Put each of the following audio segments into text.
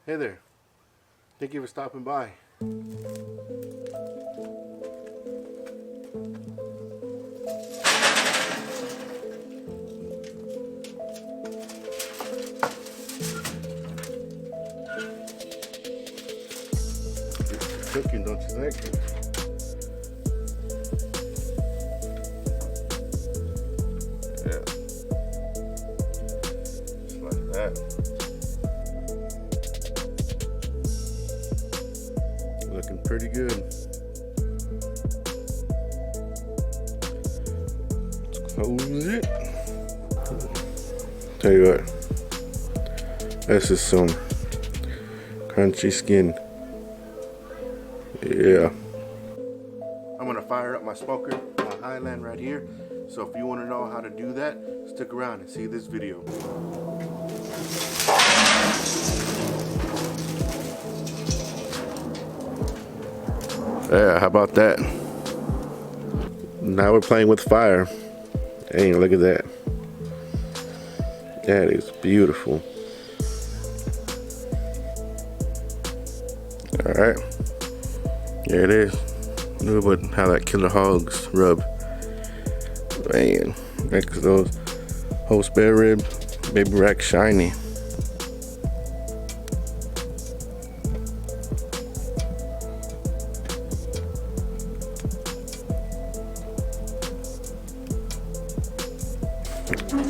Hey there. Thank you for stopping by. It's cooking, don't you think? Yeah. Just like that. Looking pretty good. Let's close it. Tell you what, this is some crunchy skin. Yeah. I'm gonna fire up my smoker, my Highland right here. So if you want to know how to do that, stick around and see this video. Yeah, how about that? Now we're playing with fire. Hey, look at that. That is beautiful. Alright. There it is. Look at how that killer hogs rub. Man, makes those whole spare rib, baby rack shiny.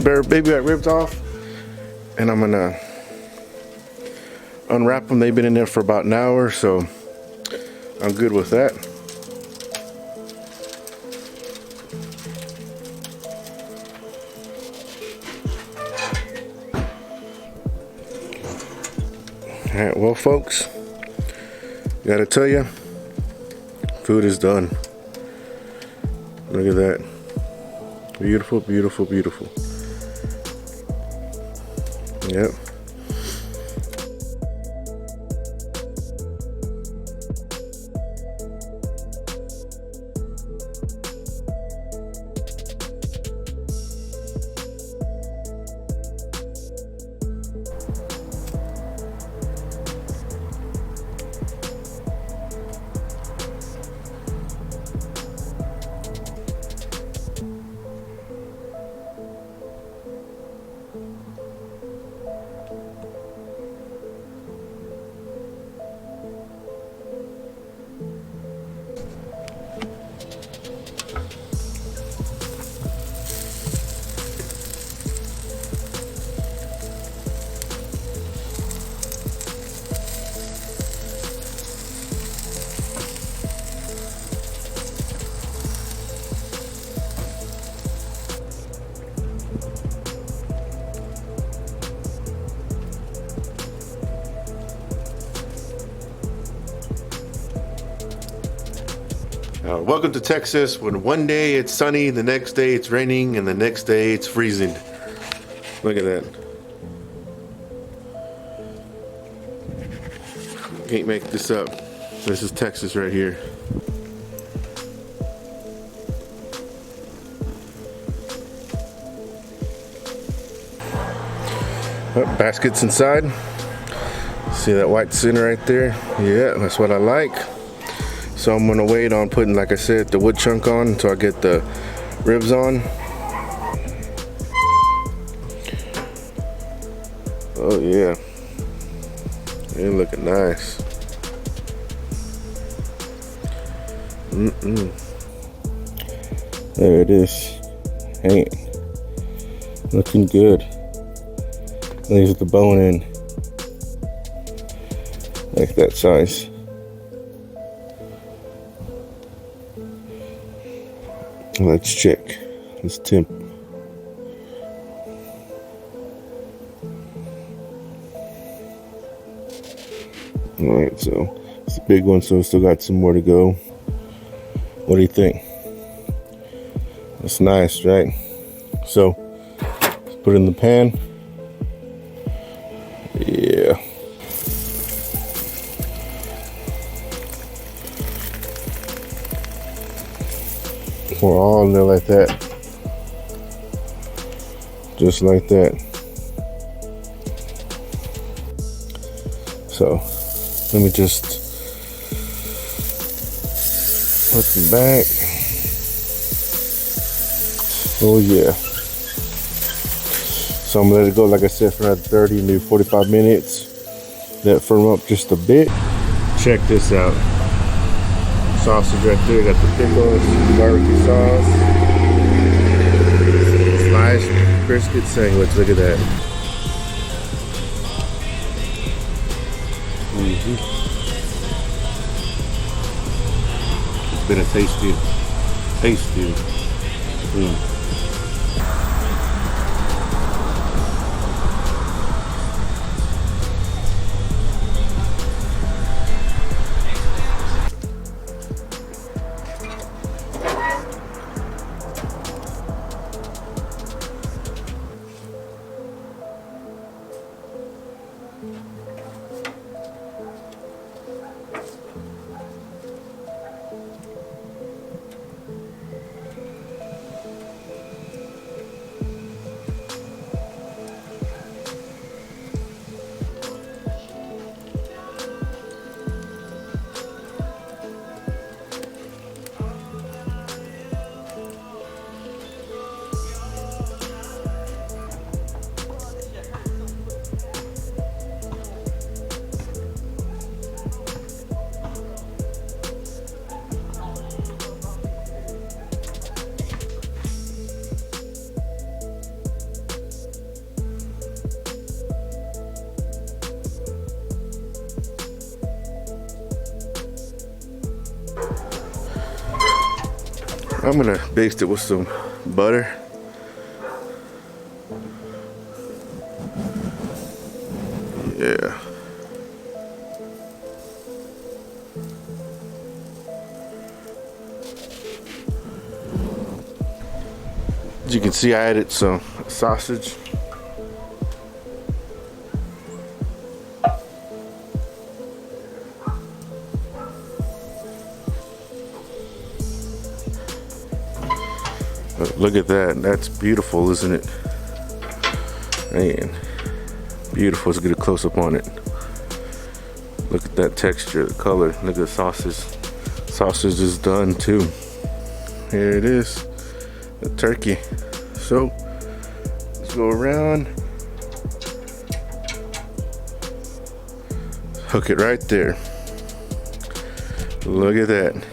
Bare baby back ribs off, and I'm gonna unwrap them. They've been in there for about an hour, so I'm good with that. All right, well, folks, gotta tell you, food is done. Look at that. Beautiful, beautiful, beautiful. Yep. Welcome to Texas, when one day it's sunny, the next day it's raining, and the next day it's freezing. Look at that. Can't make this up. This is Texas right here. Oh, baskets inside. See that white center right there? Yeah, that's what I like. So I'm gonna wait on putting, like I said, the wood chunk on until I get the ribs on. Oh yeah, they're looking nice. There it is. Hey, looking good. There's the bone in, like that size. Let's check this temp. Alright, so it's a big one, so still got some more to go. What do you think? That's nice, right? So let's put it in the pan. Yeah. Pour all in there like that. Just like that. So let me just put them back. Oh yeah. So I'm gonna let it go, like I said, for another 30 maybe 45 minutes. Let it firm up just a bit. Check this out. Sausage right there. Got the pickles, barbecue sauce. Sliced brisket sandwich. Look at that. It's been a tasty. I'm gonna baste it with some butter. Yeah. As you can see, I added some sausage. Look at that. That's beautiful, isn't it? Man, beautiful. Let's get a close up on it. Look at that texture, the color. Look at the sausage. Sausage is done too. Here it is, the turkey. So let's go around. Hook it right there. Look at that.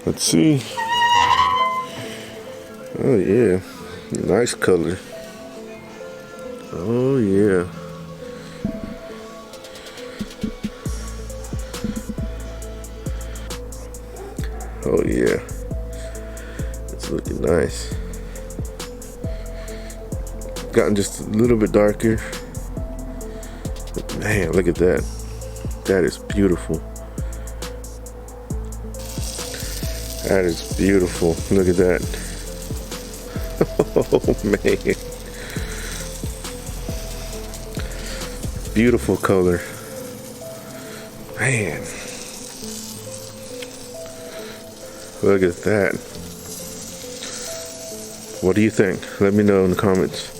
Let's see. Oh yeah, nice color. Oh yeah. Oh yeah. It's looking nice. Gotten just a little bit darker. But man, look at that. That is beautiful. That is beautiful. Look at that. Oh man, beautiful color, man. Look at that. What do you think? Let me know in the comments.